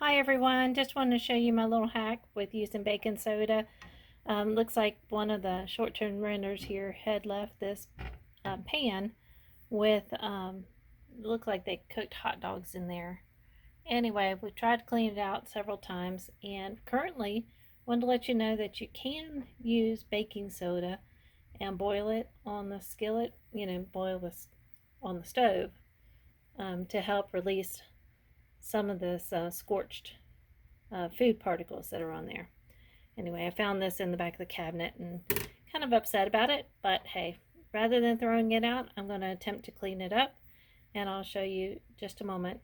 Hi everyone, just wanted to show you my little hack with using baking soda. Looks like one of the short-term renters here had left this pan with, looked like they cooked hot dogs in there. Anyway, we tried to clean it out several times, and currently wanted to let you know that you can use baking soda and boil it on the skillet, boil this on the stove to help release some of this scorched food particles that are on there. Anyway, I found this in the back of the cabinet and kind of upset about it, but hey, rather than throwing it out, I'm going to attempt to clean it up, and I'll show you just a moment.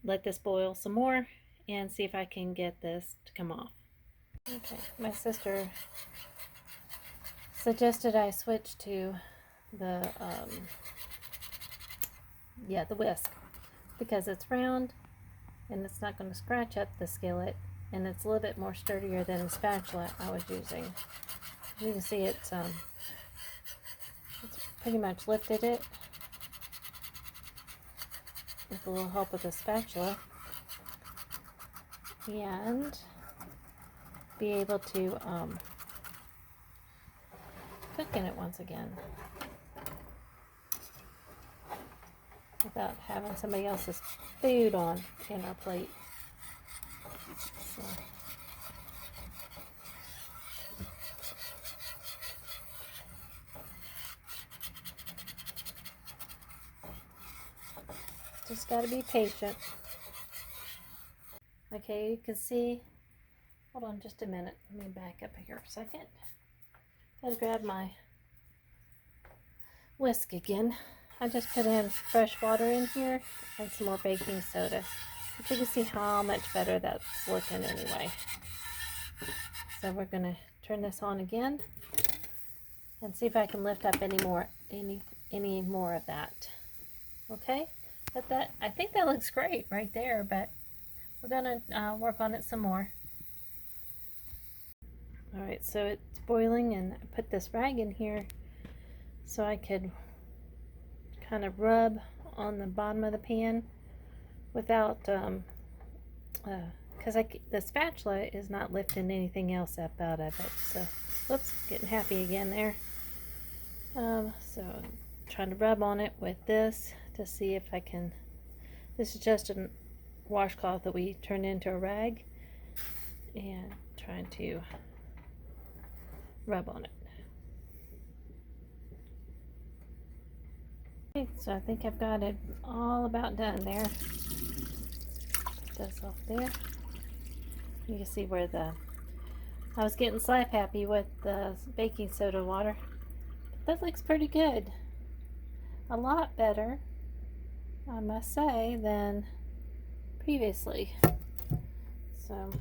Let this boil some more and see if I can get this to come off. Okay, my sister suggested I switch to the the whisk because it's round and it's not going to scratch up the skillet, and it's a little bit more sturdier than the spatula I was using. As you can see, it's pretty much lifted it with a little help with the spatula, and be able to cook in it once again without having somebody else's food on in our plate. So. Just got to be patient. Okay, you can see, hold on just a minute, let me back up here a second. Gotta grab my whisk again. I just put in fresh water in here and some more baking soda. But you can see how much better that's looking anyway. So we're gonna turn this on again and see if I can lift up any more of that. Okay, but I think that looks great right there, but we're gonna work on it some more. All right, so it's boiling, and I put this rag in here so I could kind of rub on the bottom of the pan without because the spatula is not lifting anything else up out of it. So whoops, getting happy again there. So I'm trying to rub on it with this to see if I can. This is just a washcloth that we turned into a rag, and trying to rub on it. Okay, so I think I've got it all about done there. Put this off there. You can see where I was getting slap happy with the baking soda water. But that looks pretty good. A lot better, I must say, than previously. So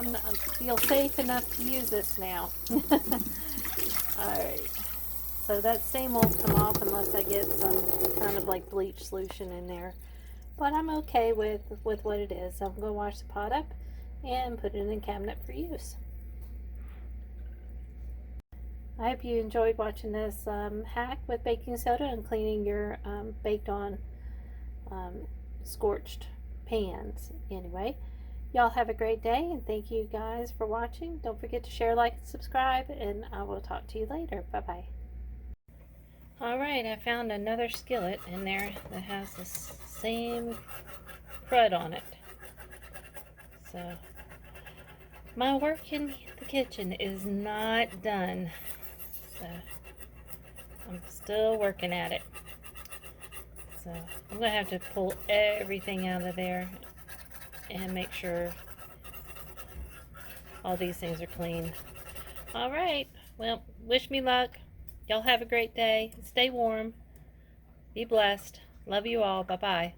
I feel safe enough to use this now. Alright, so that stain won't come off unless I get some kind of like bleach solution in there. But I'm okay with what it is. So I'm going to wash the pot up and put it in the cabinet for use. I hope you enjoyed watching this hack with baking soda and cleaning your baked on scorched pans. Anyway, y'all have a great day, and thank you guys for watching. Don't forget to share, like, and subscribe, and I will talk to you later. Bye-bye. Alright, I found another skillet in there that has the same crud on it. So, my work in the kitchen is not done. So, I'm still working at it. So, I'm going to have to pull everything out of there and make sure all these things are clean. Alright, well, wish me luck. Y'all have a great day. Stay warm. Be blessed. Love you all. Bye-bye.